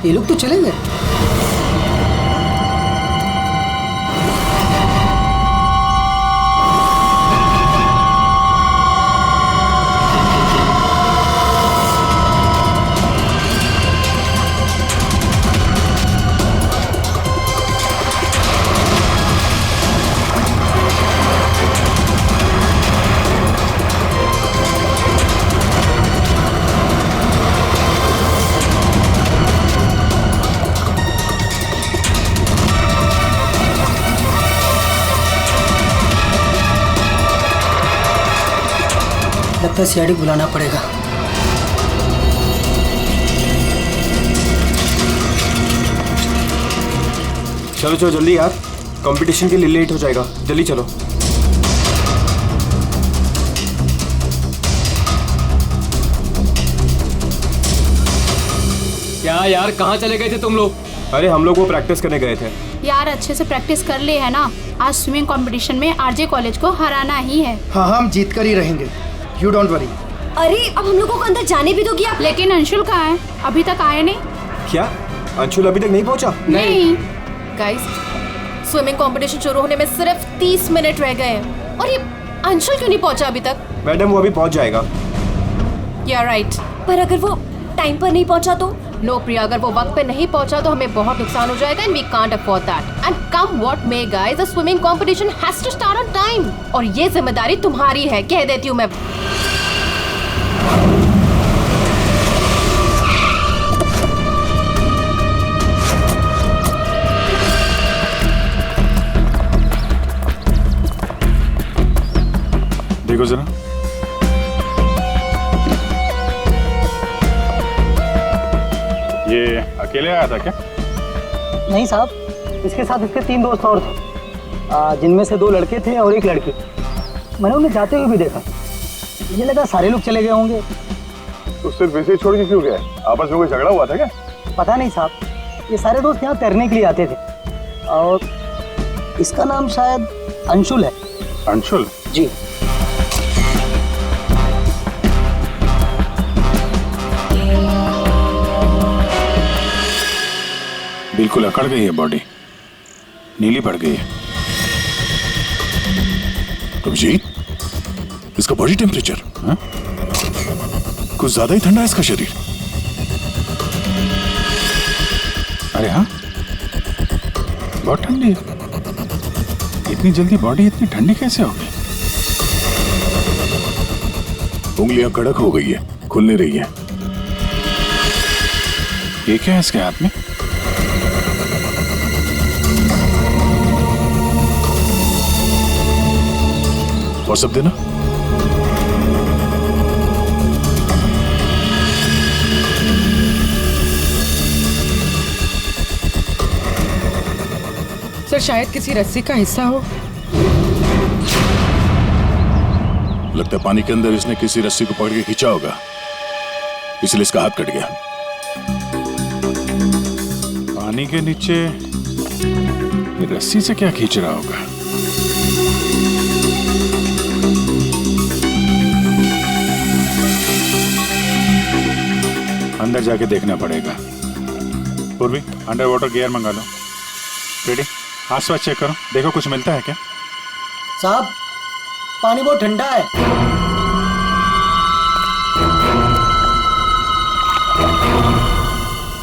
ये लोग तो चले गए। लगता है सीआईडी बुलाना पड़ेगा। चलो चलो जल्दी यार, कंपटीशन के लिए लेट हो जाएगा, जल्दी चलो। क्या यार, कहाँ चले गए थे तुम लोग? अरे हम लोग वो प्रैक्टिस करने गए थे यार। अच्छे से प्रैक्टिस कर ले है ना, आज स्विमिंग कंपटीशन में आरजे कॉलेज को हराना ही है। हाँ हम जीत कर ही रहेंगे, यू डोंट वरी। अरे अब हम लोगों को अंदर जाने भी दोगी आप? लेकिन अंशुल कहाँ है? अभी तक आए नहीं। क्या अंशुल अभी तक नहीं पहुंचा? नहीं। गाइस, स्विमिंग कंपटीशन शुरू होने में सिर्फ 30 मिनट रह गए हैं और ये अंशुल क्यों नहीं पहुंचा अभी तक? मैडम वो अभी पहुंच जाएगा। या राइट, पर अगर वो टाइम पर नहीं पहुंचा तो? नो प्रिया, अगर वो वक्त पे नहीं पहुंचा तो हमें बहुत नुकसान हो जाएगा and we can't afford that. And come what may guys, the swimming competition has to start on time और ये जिम्मेदारी तुम्हारी है, कह देती हूँ मैं। देखो जरा, ये अकेले आया था क्या? नहीं साहब, इसके साथ इसके 3 दोस्त और थे, जिनमें से 2 लड़के थे और 1 लड़की। मैंने उन्हें जाते हुए भी देखा, मुझे लगा सारे लोग चले गए होंगे। तो सिर्फ वैसे ही छोड़ के क्यों गया? आपस में कोई झगड़ा हुआ था क्या? पता नहीं साहब, ये सारे दोस्त यहाँ तैरने के लिए आते थे और इसका नाम शायद अंशुल है। अंशुल? जी। बिल्कुल अकड़ गई है बॉडी, नीली पड़ गई है। अभिजीत, इसका बॉडी टेम्परेचर कुछ ज्यादा ही ठंडा है इसका शरीर। अरे हाँ, बहुत ठंडी है। इतनी जल्दी बॉडी इतनी ठंडी कैसे हो गई? उंगलियां कड़क हो गई है, खुल नहीं रही है। ये क्या है इसके हाथ में? व्हाट्सएप देना। सर शायद किसी रस्सी का हिस्सा हो। लगता है पानी के अंदर इसने किसी रस्सी को पकड़ के खींचा होगा, इसलिए इसका हाथ कट गया। पानी के नीचे ये रस्सी से क्या खींच रहा होगा? अंदर जाके देखना पड़ेगा। पूर्वी, अंडर वाटर गियर मंगा लो। रेडी? आसपास चेक करो, देखो कुछ मिलता है क्या? साहब पानी बहुत ठंडा है।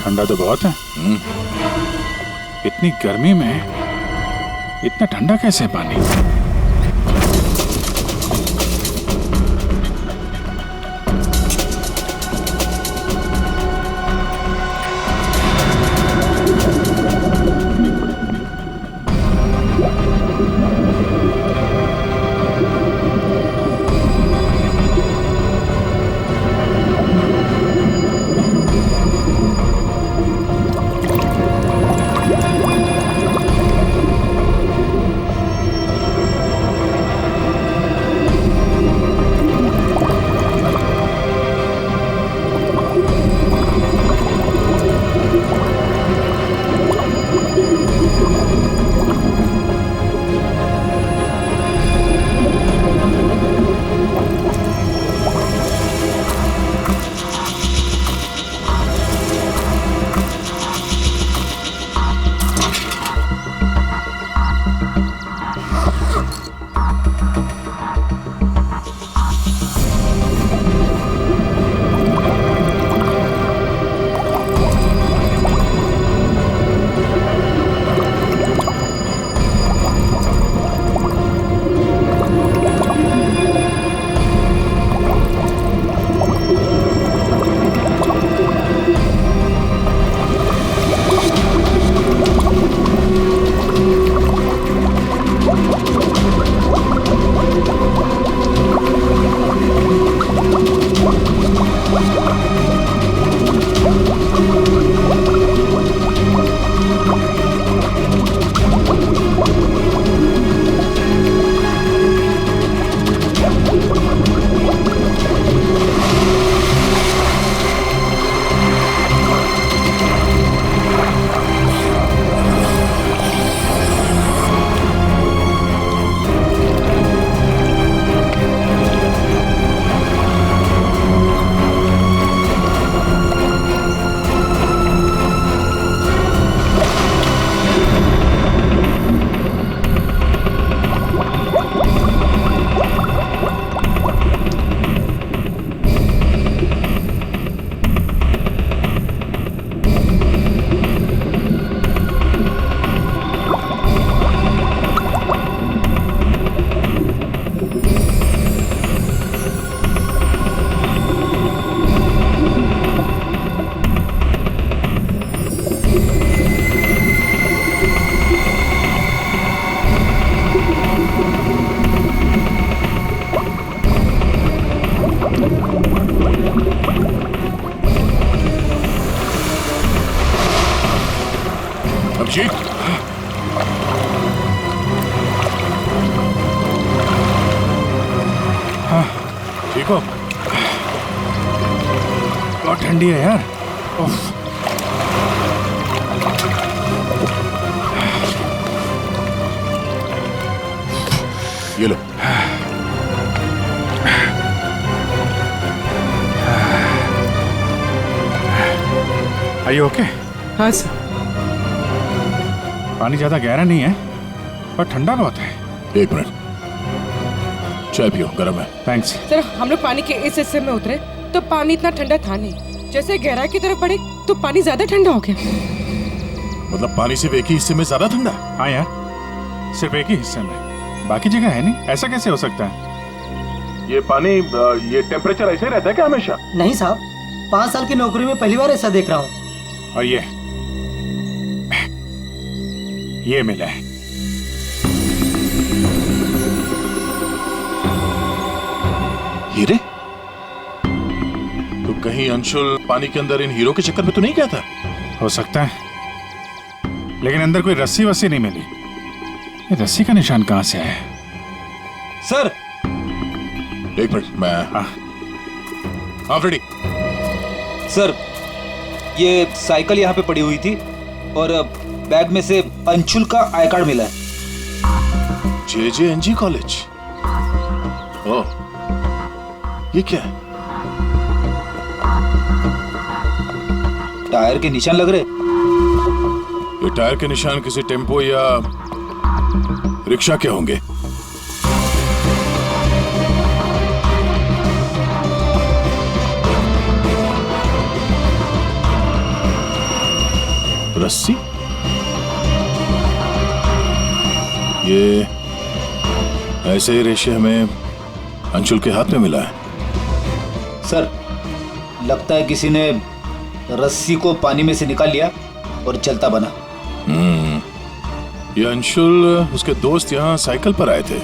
ठंडा तो बहुत है। इतनी गर्मी में इतना ठंडा कैसे है पानी? अभिषेक, हाँ, ठीक हो? बहुत ठंडी है यार। उफ। ये लो। Are you okay? हाँ सर। पानी ज्यादा गहरा नहीं है और ठंडा बहुत है। एक मिनट, चाय पियो, गर्म है। थैंक्स। सर हम लोग पानी के इस हिस्से में उतरे तो पानी इतना ठंडा था नहीं, जैसे गहराई की तरफ बढ़े तो पानी ज्यादा ठंडा हो गया। मतलब पानी सिर्फ एक ही हिस्से में ज्यादा ठंडा? हाँ यार, सिर्फ एक ही हिस्से में, बाकी जगह है नहीं। ऐसा कैसे हो सकता है? ये पानी, ये टेम्परेचर ऐसे रहता है क्या हमेशा? नहीं साहब, 5 साल की नौकरी में पहली बार ऐसा देख रहा हूँ। और ये मिला है। हीरे? तो कहीं अंशुल पानी के अंदर इन हीरो के चक्कर में तो नहीं गया था? हो सकता है, लेकिन अंदर कोई रस्सी वस्सी नहीं मिली। ये रस्सी का निशान कहां से आया? सर, एक मिनट, मैं हाँ रेडी। सर, ये साइकिल यहाँ पे पड़ी हुई थी और बैग में से अंशुल का आई कार्ड मिला है। JJNG college? ओह, ये क्या है? टायर के निशान लग रहे। ये टायर के निशान किसी टेम्पो या रिक्शा के होंगे। रस्सी? ये ऐसे ही रेशे हमें अंशुल के हाथ में मिला है। सर, लगता है किसी ने रस्सी को पानी में से निकाल लिया और चलता बना। ये अंशुल, उसके दोस्त यहाँ साइकिल पर आए थे,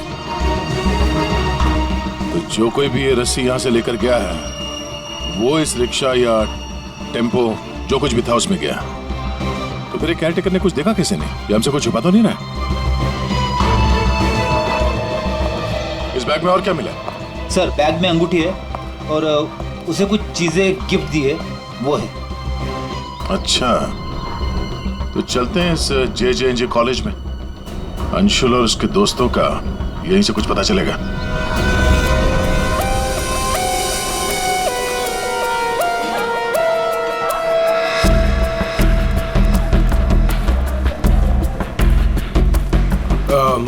तो जो कोई भी ये रस्सी यहाँ से लेकर गया है वो इस रिक्शा या टेम्पो जो कुछ भी था उसमें गया। तो फिर केयर टेकर ने कुछ देखा किसी ने? ये हमसे कुछ छुपा तो नहीं रहा? इस बैग में और क्या मिला? सर, बैग में अंगूठी है और उसे कुछ चीजें गिफ्ट दी है, वो है। अच्छा, तो चलते हैं इस JJNG कॉलेज में। अंशुल और उसके दोस्तों का यहीं से कुछ पता चलेगा।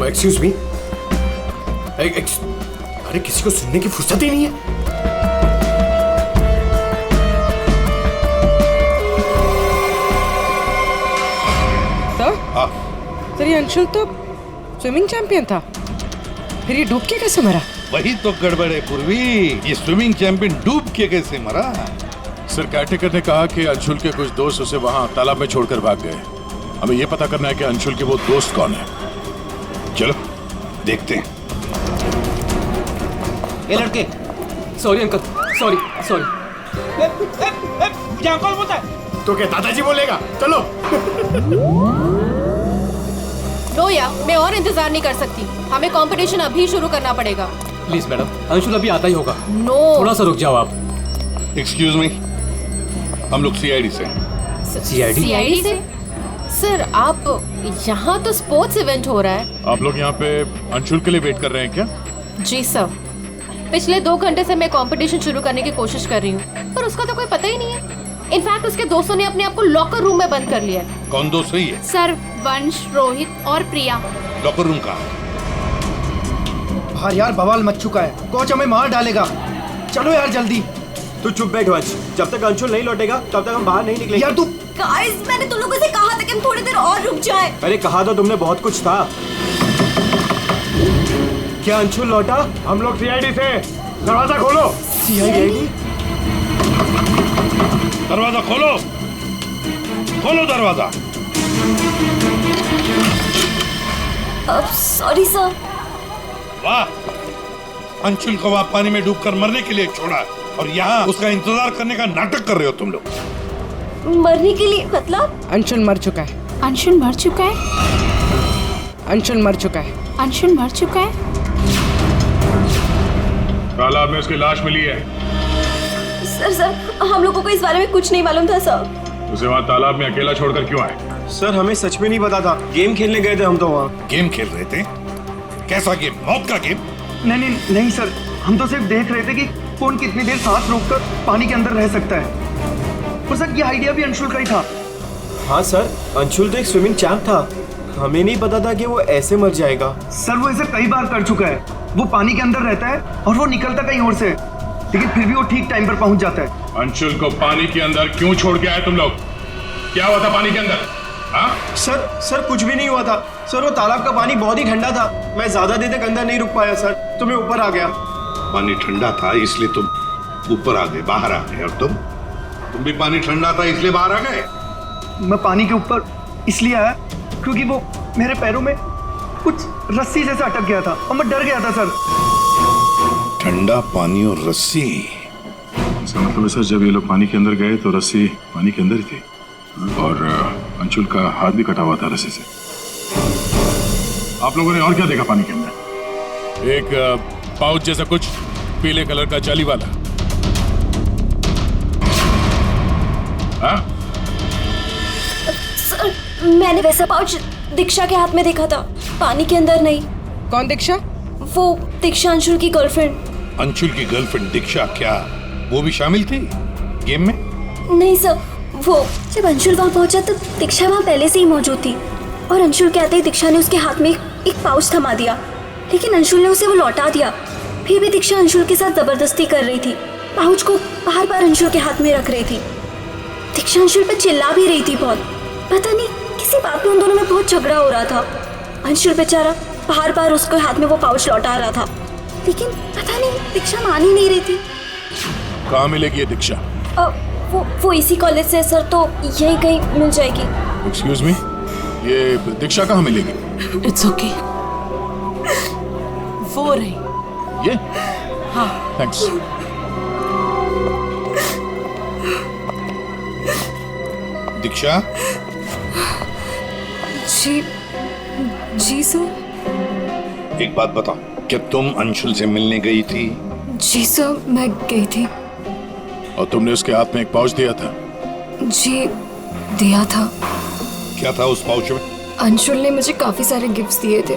Excuse me. अरे किसी को सुनने की फुर्सत ही नहीं है। सर ये अंशुल तो स्विमिंग चैंपियन था, फिर ये डूब के कैसे मरा? वही तो गड़बड़ है पूर्वी, ये स्विमिंग चैंपियन डूब के कैसे मरा? सर, केयरटेकर ने कहा कि अंशुल के कुछ दोस्त उसे वहां तालाब में छोड़कर भाग गए। हमें यह पता करना है कि अंशुल के वो दोस्त कौन है। चलो देखते हैं। ये लड़के। Sorry uncle, sorry. क्या कौन बोलता है? तो क्या दादाजी बोलेगा? चलो। नो या, मैं और इंतजार नहीं कर सकती। हमें कंपटीशन अभी शुरू करना पड़ेगा। प्लीज मैडम, अंशुल अभी आता ही होगा। नो, थोड़ा सा रुक जाओ आप। एक्सक्यूज मी, हम लोग CID से। CID से? सर, आप यहाँ तो स्पोर्ट्स इवेंट हो रहा है। आप लोग यहाँ पे अंशुल के लिए वेट कर रहे हैं क्या? जी सर, पिछले 2 घंटे से मैं कंपटीशन शुरू करने की कोशिश कर रही हूँ, पर उसका तो कोई पता ही नहीं है। इनफैक्ट उसके दोस्तों ने अपने आप को लॉकर रूम में बंद कर लिया है। कौन दोस्त सही है? सर, वंश, रोहित और प्रिया। लॉकर रूम कहाँ है? बाहर यार बवाल मच चुका है, कोच हमें मार डालेगा। चलो यार जल्दी। तू चुप बैठ वंश, जब तक अंशुल नहीं लौटेगा तब तक हम बाहर नहीं निकलेंगे। यार तू। गाइस, मैंने तुम लोगों से कहा था कि हम थोड़ी देर और रुक जाएं। अरे कहा तो तुमने बहुत कुछ था। क्या अंशुल लौटा? हम लोग CID से। दरवाजा खोलो। CID? दरवाजा खोलो, खोलो दरवाजा। Sorry sir. वाह, अंशुल को वहां पानी में डूबकर मरने के लिए छोड़ा और यहाँ उसका इंतजार करने का नाटक कर रहे हो तुम लोग। मरने के लिए मतलब? अंशुल मर चुका है। अंशुल मर चुका है? अंशुल मर चुका है। अंशुल मर चुका है? तालाब में उसकी लाश मिली है। सर हम लोगों को इस बारे में कुछ नहीं मालूम था सर। उसे वहाँ तालाब में अकेला छोड़कर क्यों आए? सर हमें सच में नहीं पता था, गेम खेलने गए थे हम तो वहाँ। गेम खेल रहे थे? कैसा गेम? मौत का गेम? नहीं सर, हम तो सिर्फ देख रहे थे कि कौन कितनी देर सांस रोककर पानी के अंदर रह सकता है। और सर ये आइडिया भी अंशुल का ही था। हाँ सर, अंशुल तो एक स्विमिंग चैंप था, हमें नहीं पता था कि वो ऐसे मर जाएगा। सर वो ऐसे कई बार कर चुका है। वो पानी के अंदर रहता है और वो निकलता कहीं और से, लेकिन फिर भी वो ठीक टाइम पर पहुंच जाता है। अंशुल को पानी के अंदर क्यों छोड़ के आए तुम लोग? क्या हुआ था पानी के अंदर? हाँ? सर कुछ भी नहीं हुआ था सर, वो तालाब का पानी बहुत ही ठंडा था, मैं ज्यादा देर तक अंदर नहीं रुक पाया सर, तो मैं ऊपर आ गया। पानी ठंडा था इसलिए तुम ऊपर आ गए, बाहर आ गए। और तुम भी पानी ठंडा था इसलिए बाहर आ गए? मैं पानी के ऊपर इसलिए आया क्योंकि वो मेरे पैरों में कुछ रस्सी जैसा अटक गया था और मैं डर गया था सर। ठंडा पानी और रस्सी? इसका मतलब है सर, जब ये लोग पानी के अंदर गए तो रस्सी पानी के अंदर ही थी और अंशुल का हाथ भी कटा हुआ था रस्सी से। आप लोगों ने और क्या देखा पानी के अंदर? एक पाउच जैसा कुछ पीले कलर का जाली वाला। हाँ? सर मैंने वैसा पाउच दीक्षा के हाथ में देखा था, पानी के अंदर नहीं। कौन दीक्षा? वो दीक्षा अंशुल की गर्लफ्रेंड। अंशुल की गर्लफ्रेंड दीक्षा, क्या वो भी शामिल थी गेम में? नहीं सर, वो जब अंशुल वहाँ पहुंचा तब दीक्षा वहाँ पहले से ही मौजूद थी और अंशुल के आते ही दीक्षा ने उसके हाथ में एक पाउच थमा दिया, लेकिन अंशुल ने उसे वो लौटा दिया। फिर भी दीक्षा अंशुल के साथ जबरदस्ती कर रही थी, पाउच को बार बार अंशुल के हाथ में रख रही थी। दीक्षा अंशुल पर चिल्ला भी रही थी बहुत, पता नहीं किसी बात पे उन दोनों में बहुत झगड़ा हो रहा था। अंशुल बेचारा बार बार उसके हाथ में वो पाउच लौटा रहा था, लेकिन पता नहीं दीक्षा मान ही नहीं रही थी। कहाँ मिलेगी ये दीक्षा? वो इसी कॉलेज से सर, तो यही कहीं मिल जाएगी। एक्सक्यूज मी, ये दीक्षा कहाँ मिलेगी? इट्स ओके, वो रही। ये? हाँ थैंक्स। दीक्षा? जी सर। एक बात बताओ, क्या तुम अंशुल से मिलने गई थी? जी सर, मैं गई थी। और तुमने उसके हाथ में एक पाउच दिया था? जी दिया था। क्या था उस पाउच में? अंशुल ने मुझे काफी सारे गिफ्ट्स दिए थे,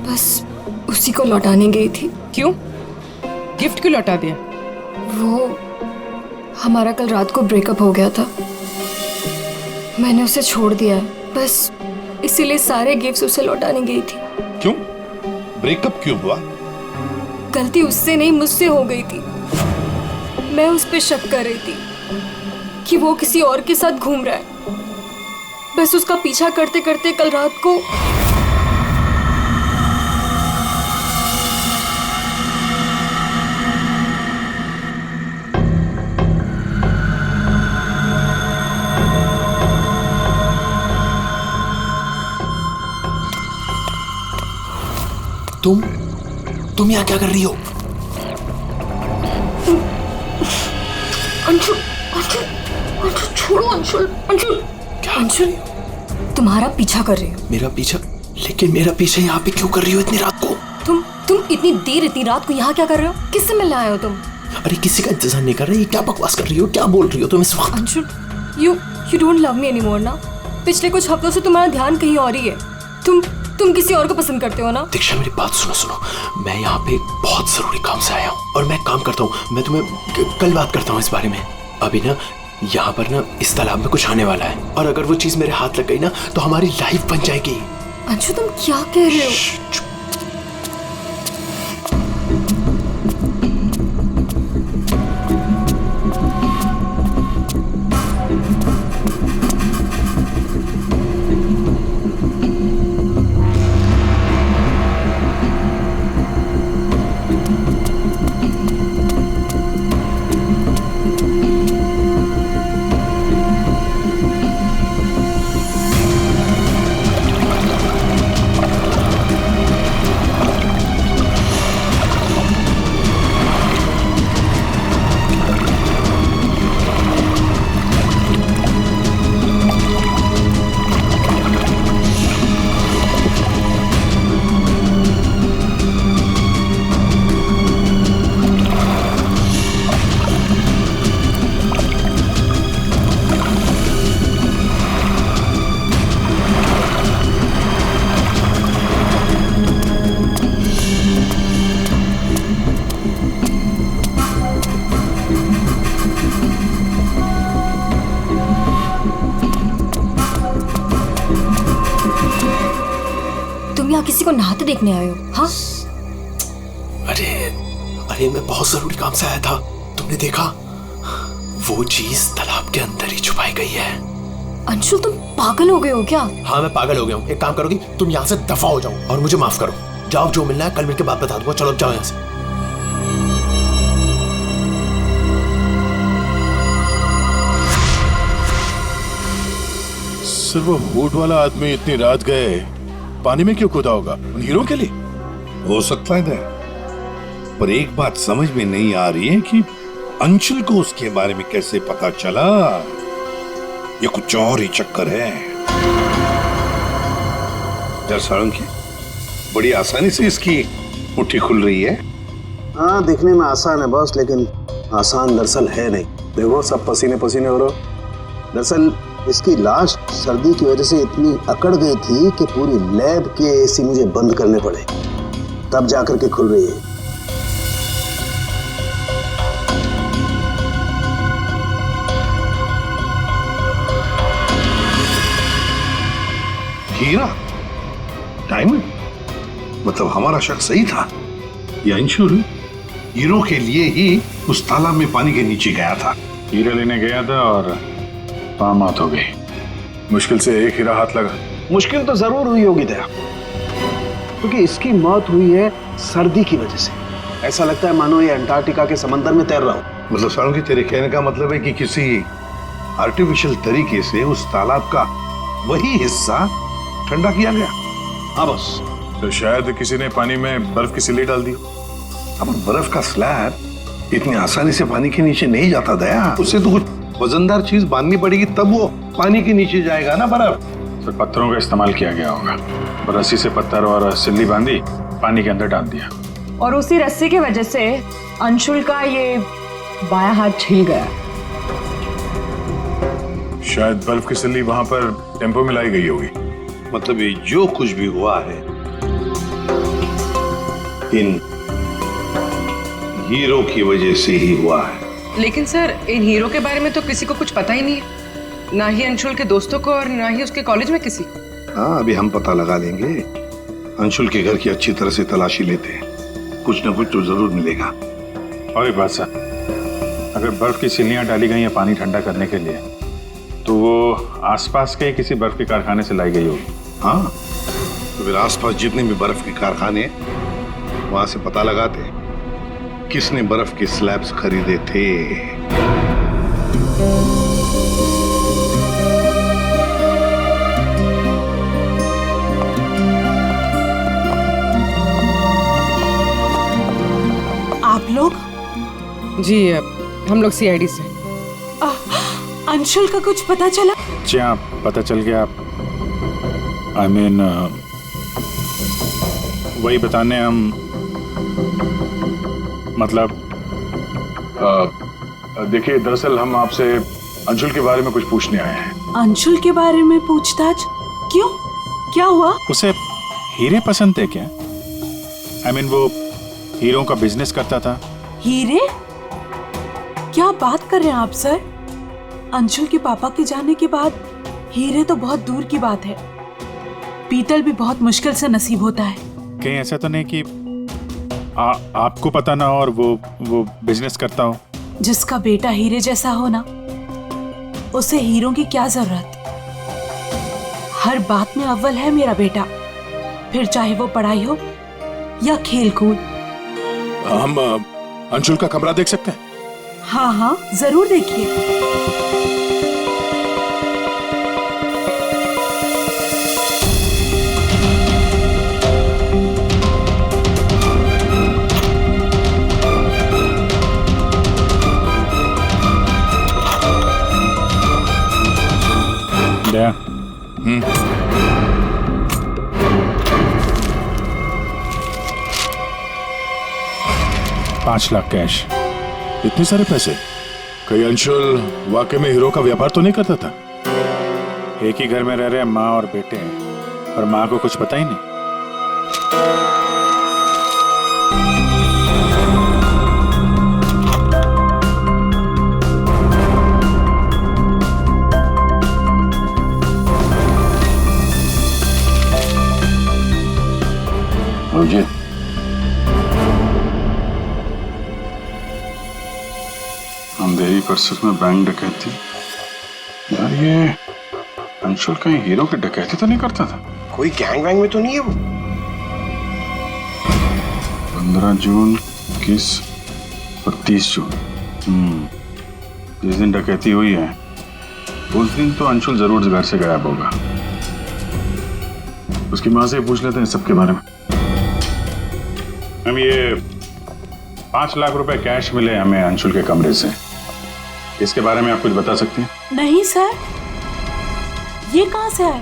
बस उसी को लौटाने गई थी। क्यों? गिफ्ट क्यों लौटा दिया? वो हमारा कल रात को ब्रेकअप हो गया था, मैंने उसे छोड़ दिया, बस इसीलिए सारे गिफ्ट्स उसे लौटाने गई थी। क्यों? ब्रेकअप क्यों हुआ? गलती उससे नहीं मुझसे हो गई थी। मैं उस पे शक कर रही थी कि वो किसी और के साथ घूम रहा है, बस उसका पीछा करते करते कल रात को तुम यहाँ क्या कर रही हो? अंशुल, अंशुल, अंशुल छोड़ो अंशुल, अंशुल। क्या? अंशुल तुम्हारा पीछा कर रही हो। मेरा पीछा? लेकिन मेरा पीछा यहाँ पे क्यों कर रही हो इतनी रात को? तुम इतनी देर इतनी रात को यहाँ क्या कर रहे हो? किससे मिलने आए हो तुम? अरे किसी का इंतजार नहीं कर रही, क्या बकवास कर रही हो, क्या बोल रही हो तुम इस वक्त? Anshul, you don't love me anymore ना? पिछले कुछ हफ्तों से तुम्हारा ध्यान कहीं और ही है। तुम किसी और को पसंद करते हो ना? दीक्षा मेरी बात सुनो, मैं यहाँ पे बहुत जरूरी काम से आया हूँ और मैं काम करता हूँ, मैं तुम्हें कल बात करता हूँ इस बारे में। अभी ना यहाँ पर ना इस तालाब में कुछ आने वाला है और अगर वो चीज मेरे हाथ लग गई ना तो हमारी लाइफ बन जाएगी। अंशु तुम क्या कह रहे हो? तुम यहाँ किसी को नहाते देखने आए हो? हाँ, अरे मैं बहुत जरूरी काम से आया था। तुमने देखा? वो चीज तालाब के अंदर ही छुपाई गई है। अंशुल तुम पागल हो गए हो क्या? हाँ मैं पागल हो गया हूँ। एक काम करोगी, तुम यहाँ से दफा हो जाओ और मुझे माफ करो। जाओ, जो मिलना है कल मिलके बात बता दूंगा। चलो अब जाओ यहाँ से। सर वो हुड वाला आदमी इतनी रात गए पानी में क्यों कूदा होगा? उन हीरो के लिए हो सकता है, पर एक बात समझ में नहीं आ रही है कि अंशुल को उसके बारे में कैसे पता चला। ये कुछ और ही चक्कर है। साळुंखे, बड़ी आसानी से इसकी मुट्ठी खुल रही है। हाँ, दिखने में आसान है बॉस, लेकिन आसान दरअसल है नहीं। देखो सब पसीने पसीने हो रहे। दरअसल इसकी लाश सर्दी की वजह से इतनी अकड़ गई थी कि पूरी लैब के एसी मुझे बंद करने पड़े, तब जाकर के खुल रही है। हीरा, डायमंड, मतलब हमारा शक सही था। ये अंशुल हीरो के लिए ही उस तालाब में पानी के नीचे गया था। हीरा लेने गया था और पाम मौत हो गई। मुश्किल से एक हीरा हाथ लगा। मुश्किल तो जरूर हुई होगी दया, क्योंकि इसकी मौत हुई है सर्दी की वजह से। ऐसा लगता है मानो ये अंटार्कटिका के समंदर में तैर रहा हो। मतलब साळुंखे, तेरे कहने का मतलब है कि किसी आर्टिफिशियल तरीके से उस तालाब का वही हिस्सा ठंडा किया गया। हाँ बस। तो शायद किसी ने पानी में बर्फ की सिल्ली डाल दी। अब बर्फ का स्लैब इतनी आसानी से पानी के नीचे नहीं जाता दया। उससे तो कुछ वजनदार चीज बांधनी पड़ेगी, तब वो पानी के नीचे जाएगा ना बर्फ। तो पत्थरों का इस्तेमाल किया गया होगा। रस्सी से पत्थर और सिल्ली बांधी, पानी के अंदर डाल दिया। और उसी रस्सी की वजह से अंशुल का ये बायां हाथ छिल गया। शायद बर्फ की सिल्ली वहां पर टेम्पो में लाई गई होगी। मतलब ये जो कुछ भी हुआ है इन हीरो की वजह से ही हुआ है। लेकिन सर, इन हीरो के बारे में तो किसी को कुछ पता ही नहीं है, ना ही अंशुल के दोस्तों को और ना ही उसके कॉलेज में किसी को। हाँ, अभी हम पता लगा लेंगे। अंशुल के घर की अच्छी तरह से तलाशी लेते हैं, कुछ ना कुछ तो जरूर मिलेगा। और एक बात सर, अगर बर्फ की सिल्लियां डाली गई हैं पानी ठंडा करने के लिए, तो वो आसपास के किसी बर्फ के कारखाने से लाई गई होगी। हाँ, तो फिर आसपास जितने भी बर्फ के कारखाने, वहां से पता लगाते किसने बर्फ के स्लैब्स खरीदे थे। आप लोग? जी, हम लोग सीआईडी से। अंशुल का कुछ पता चला? जी हाँ, पता चल गया। I mean, वही बताने हम, मतलब देखिए, दरअसल हम आपसे अंशुल के बारे में कुछ पूछने आए हैं। अंशुल के बारे में पूछताछ? क्यों, क्या हुआ? उसे हीरे पसंद थे क्या? I mean, वो हीरों का बिजनेस करता था। हीरे? क्या बात कर रहे हैं आप सर? अंशुल के पापा के जाने के बाद हीरे तो बहुत दूर की बात है। पीतल भी बहुत मुश्किल से नसीब होता है। कहीं ऐसा तो नहीं कि आपको पता ना हो और वो बिजनेस करता हो? जिसका बेटा हीरे जैसा हो ना, उसे हीरों की क्या जरूरत। हर बात में अव्वल है मेरा बेटा, फिर चाहे वो पढ़ाई हो या खेल कूद। हम अंशुल का कमरा देख सकते हैं? हाँ हाँ, जरूर देखिए। दया, 5 लाख कैश। इतने सारे पैसे? कहीं अंशुल वाकई में हीरो का व्यापार तो नहीं करता था? एक ही घर में रह रहे हैं माँ और बेटे, और माँ को कुछ पता ही नहीं। समझिए। अंधेरी परिसर में बैंक डकैती। यार ये अंशुल कहीं हीरो की डकैती तो नहीं करता था? कोई गैंग वैंग में तो नहीं है वो? 15 जून, 21 और 30 जून। जिस दिन डकैती हुई है उस दिन तो अंशुल जरूर घर से गायब होगा। उसकी माँ से पूछ लेते हैं सबके बारे में। हम ये 5 लाख रुपए कैश मिले हमें अंशुल के कमरे से, इसके बारे में आप कुछ बता सकती हैं? नहीं सर, ये कहाँ से आए?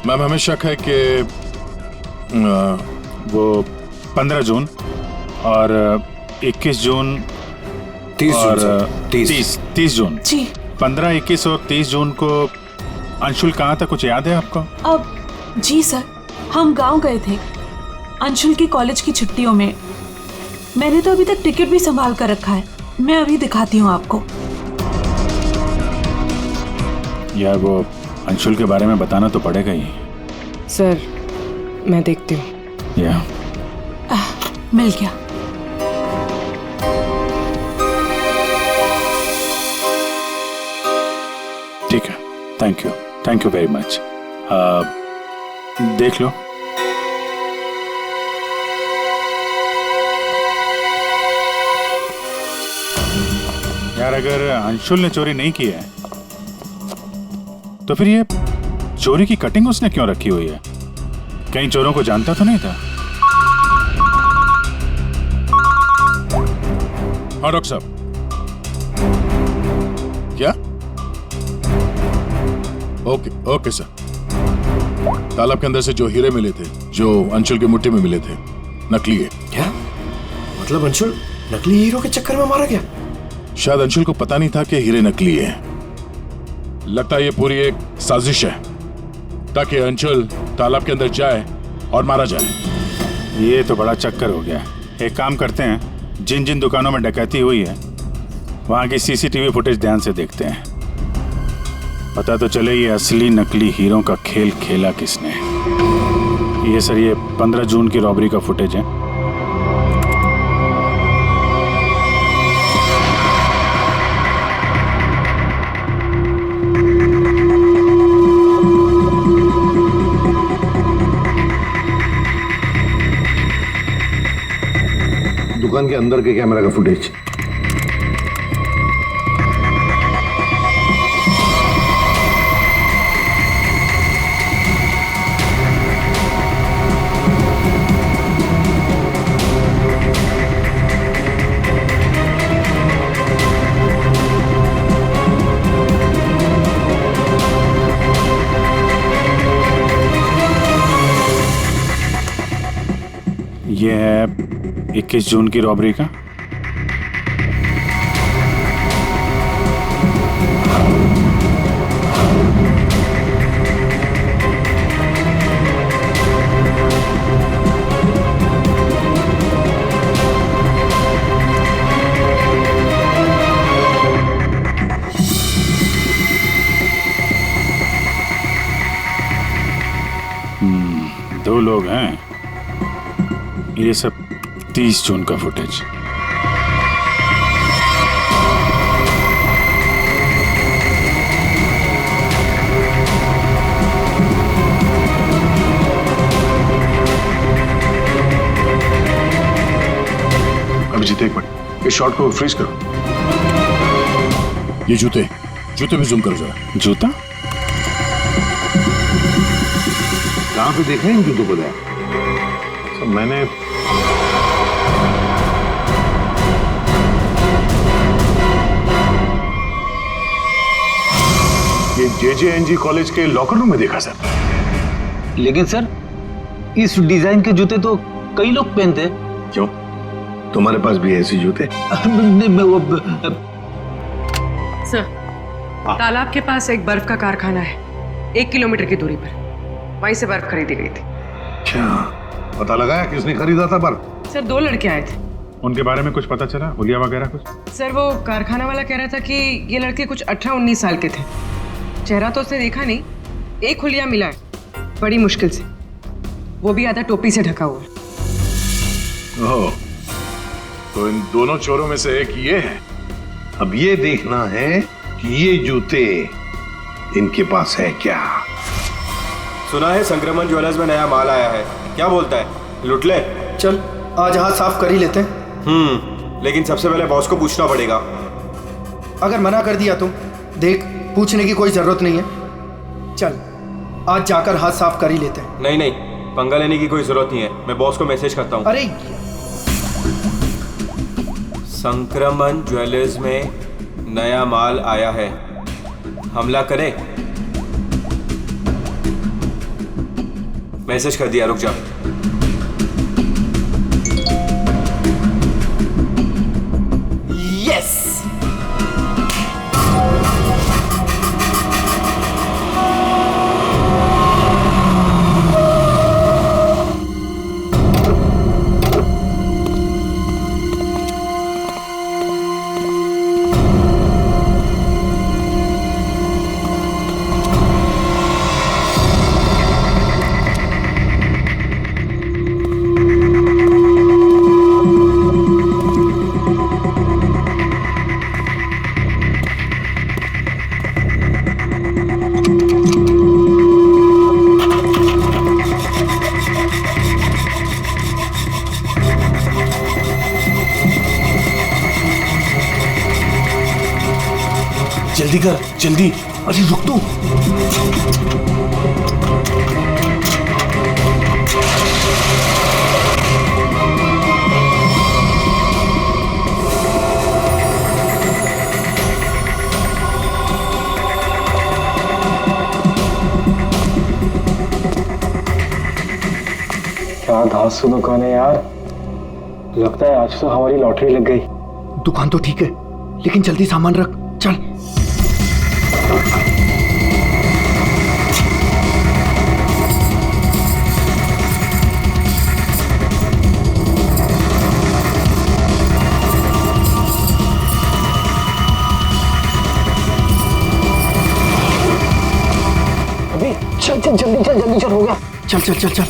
मैम हमें शक है कि वो 15 जून और 21 जून 30 जून जी। 15, 21 और 30 जून को अंशुल कहाँ था, कुछ याद है आपको? अब जी सर, हम गांव गए थे अंशुल की कॉलेज की छुट्टियों में। मैंने तो अभी तक टिकट भी संभाल कर रखा है, मैं अभी दिखाती हूँ आपको। यार वो अंशुल के बारे में बताना तो पड़ेगा ही। सर मैं देखती हूँ। या मिल गया। ठीक है, थैंक यू वेरी मच। देख लो। यार अगर अंशुल ने चोरी नहीं की है तो फिर ये चोरी की कटिंग उसने क्यों रखी हुई है? कहीं चोरों को जानता तो नहीं था? हाँ डॉक्टर साहब। क्या? Okay sir. तालाब के अंदर से जो हीरे मिले थे, जो अंशुल की मुट्ठी में मिले थे, नकली है। क्या मतलब? अंशुल नकली हीरो के चक्कर में मारा गया? शायद अंशुल को पता नहीं था कि हीरे नकली है। लगता है ये पूरी एक साजिश है ताकि अंशुल तालाब के अंदर जाए और मारा जाए। ये तो बड़ा चक्कर हो गया। एक काम करते हैं, जिन जिन दुकानों में डकैती हुई है वहां की सीसीटीवी फुटेज ध्यान से देखते हैं, पता तो चले ये असली नकली हीरो का खेल खेला किसने। ये सर, ये 15 जून की रॉबरी का फुटेज है। दुकान के अंदर के कैमरा का फुटेज। ये है 21 जून की रॉबरी का। दो लोग हैं। ये सब 30 जून का फुटेज। अभिजीत एक मिनट, इस शॉट को फ्रीज करो। ये जूते भी जूम करो जरा। जूता कहाँ पे देखा है इन जूतों को? तो मैंने ये JJNG कॉलेज के लॉकर रूम में देखा सर। लेकिन सर इस डिजाइन के जूते तो कई लोग पहनते हैं। क्यों, तुम्हारे पास भी ऐसे जूते? सर तालाब के पास एक बर्फ का कारखाना है, 1 किलोमीटर की दूरी पर। वहीं से बर्फ खरीदी गई थी। क्या पता लगाया किसने खरीदा था बर्फ? सर 2 लड़के आए थे। उनके बारे में कुछ पता चला? हुलिया वगैरह कुछ? सर वो कारखाना वाला कह रहा था कि ये लड़के कुछ 18-19 साल के थे। चेहरा तो उसने देखा नहीं, एक हुलिया मिला है बड़ी मुश्किल से, वो भी आधा टोपी से ढका हुआ है। ओह, तो इन दोनों चोरों में से एक ये है। अब ये देखना है कि ये जूते इनके पास है क्या। सुना है संक्रमण ज्वेलर्स में नया माल आया है, क्या बोलता है, लुट ले? चल आज हाथ साफ कर ही लेते हैं। लेकिन सबसे पहले बॉस को पूछना पड़ेगा। अगर मना कर दिया तो देख, पूछने की कोई जरूरत नहीं है। चल आज जाकर हाथ साफ कर ही लेते हैं। नहीं नहीं, पंगा लेने की कोई जरूरत नहीं है, मैं बॉस को मैसेज करता हूँ। अरे संक्रमण ज्वेलर्स में नया माल आया है, हमला करे? मैसेज कर दिया, रुक जा। यस। जल्दी कर, जल्दी। अरे रुक तो। क्या धांसू दुकान है यार, लगता है आज तो हमारी लॉटरी लग गई। दुकान तो ठीक है, लेकिन जल्दी सामान रख, चल। अभी चल चल, जल्दी चल, जल्दी चल, हो गया। चल चल चल चल।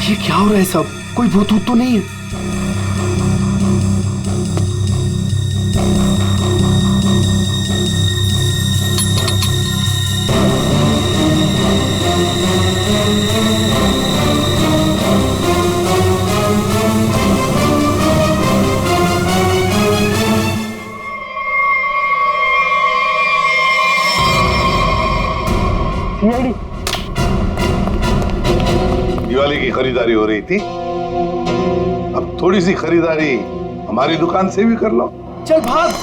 ये क्या हो रहा है सब? कोई भूत तो नहीं है? दिवाली की खरीदारी हो रही थी, अब थोड़ी सी खरीदारी हमारी दुकान से भी कर लो। चल भाग।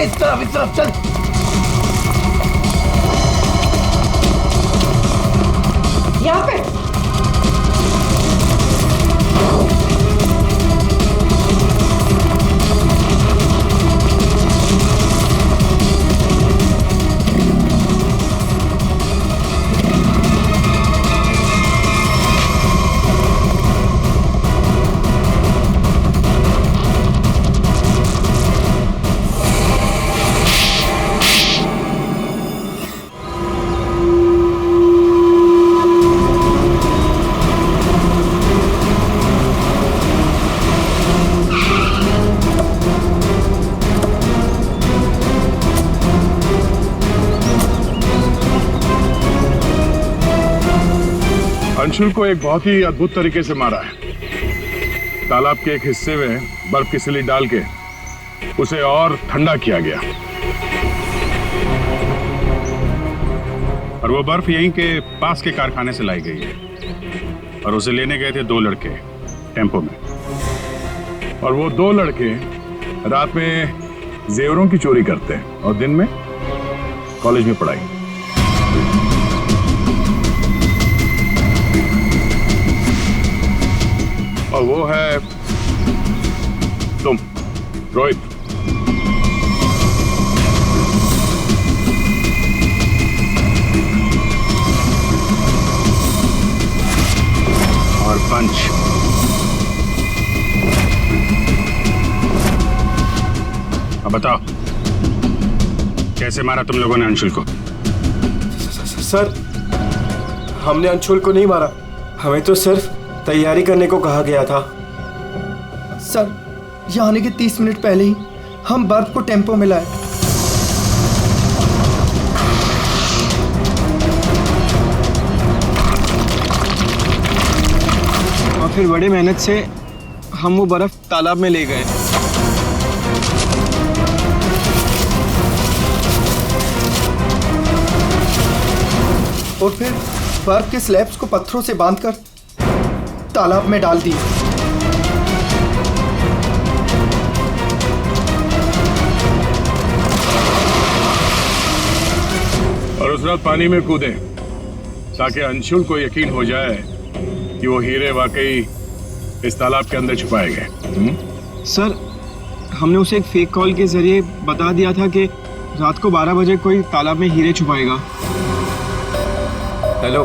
इस तरफ चल। यहाँ पे अंशुल को एक बहुत ही अद्भुत तरीके से मारा है। तालाब के एक हिस्से में बर्फ की सिली डाल के उसे और ठंडा किया गया, और वो बर्फ यहीं के पास के कारखाने से लाई गई है। और उसे लेने गए थे 2 लड़के टेम्पो में, और वो 2 लड़के रात में जेवरों की चोरी करते हैं और दिन में कॉलेज में पढ़ाई। और वो है तुम, रोहित। और पंच। अब बताओ, कैसे मारा तुम लोगों ने अंशुल को? सर, हमने अंशुल को नहीं मारा, हमें तो सिर्फ तैयारी करने को कहा गया था। सर, यहाँ आने के 30 मिनट पहले ही हम बर्फ को टेम्पो में लाए। और फिर बड़े मेहनत से हम वो बर्फ तालाब में ले गए। और फिर बर्फ के स्लैब्स को पत्थरों से बांधकर तालाब में डाल दिए। और उस रात पानी में कूदे ताकि अंशुल को यकीन हो जाए कि वो हीरे वाकई इस तालाब के अंदर छुपाए गए। सर, हमने उसे एक फेक कॉल के जरिए बता दिया था कि रात को 12 बजे कोई तालाब में हीरे छुपाएगा। हेलो,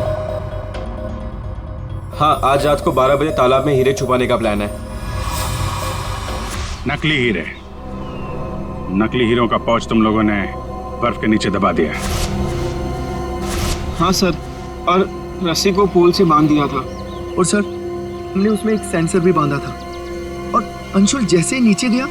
हाँ, आज रात को 12 बजे तालाब में हीरे छुपाने का प्लान है। नकली हीरे, नकली हीरों का पाउच तुम लोगों ने बर्फ के नीचे दबा दिया है। हाँ सर, और रस्सी को पोल से बांध दिया था। और सर, हमने उसमें एक सेंसर भी बांधा था, और अंशुल जैसे ही नीचे गया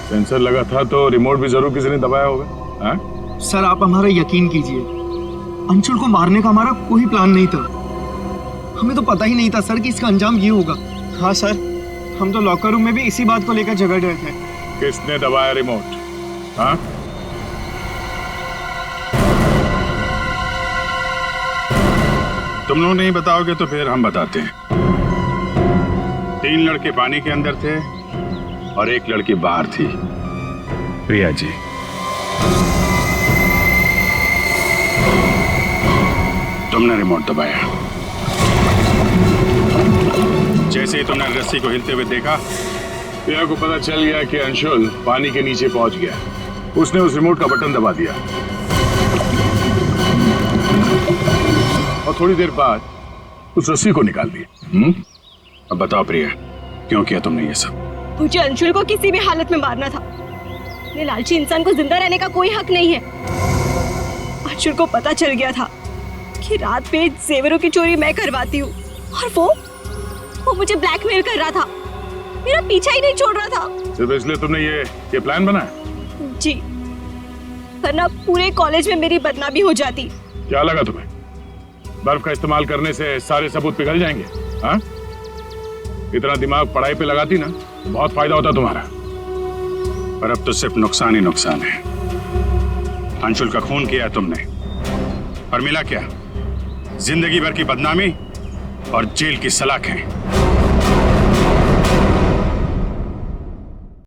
सेंसर लगा था तो रिमोट भी जरूर किसी ने दबाया होगा। हाँ? सर, आप हमारा यकीन कीजिए, अंशुल को मारने का हमारा कोई प्लान नहीं था। हमें तो पता ही नहीं था सर कि इसका अंजाम ये होगा। हाँ सर, हम तो लॉकर रूम में भी इसी बात को लेकर झगड़ रहे थे। किसने दबाया रिमोट? हाँ? तुम लोग नहीं बताओगे तो फिर हम बताते हैं। 3 लड़के पानी के अंदर थे और 1 लड़की बाहर थी, प्रिया जी। तुमने रिमोट दबाया। जैसे ही तुमने रस्सी को हिलते हुए देखा, प्रिया को पता चल गया कि अंशुल पानी के नीचे पहुंच गया। उसने उस रिमोट का बटन दबा दिया और थोड़ी देर बाद उस रस्सी को निकाल दिया। अब बताओ प्रिया, क्यों किया तुमने ये सब? मुझे अंशुल को किसी भी हालत में मारना था। ये लालची इंसान को जिंदा रहने का कोई हक नहीं है। अंशुल को पता चल गया था कि रात में जेवरों की चोरी मैं करवाती हूँ, और वो मुझे ब्लैकमेल कर रहा था, मेरा पीछा ही नहीं छोड़ रहा था। सिर्फ इसलिए तुमने ये प्लान बनाया? जी, वरना पूरे कॉलेज में मेरी बदनामी हो जाती। क्या लगा तुम्हें बर्फ का इस्तेमाल करने से सारे सबूत पिघल जाएंगे? हाँ? इतना दिमाग पढ़ाई पे लगाती ना, बहुत फायदा होता तुम्हारा। पर अब तो सिर्फ नुकसान ही नुकसान है। अंशुल का खून किया तुमने, और मिला क्या? जिंदगी भर की बदनामी और जेल की सलाखें।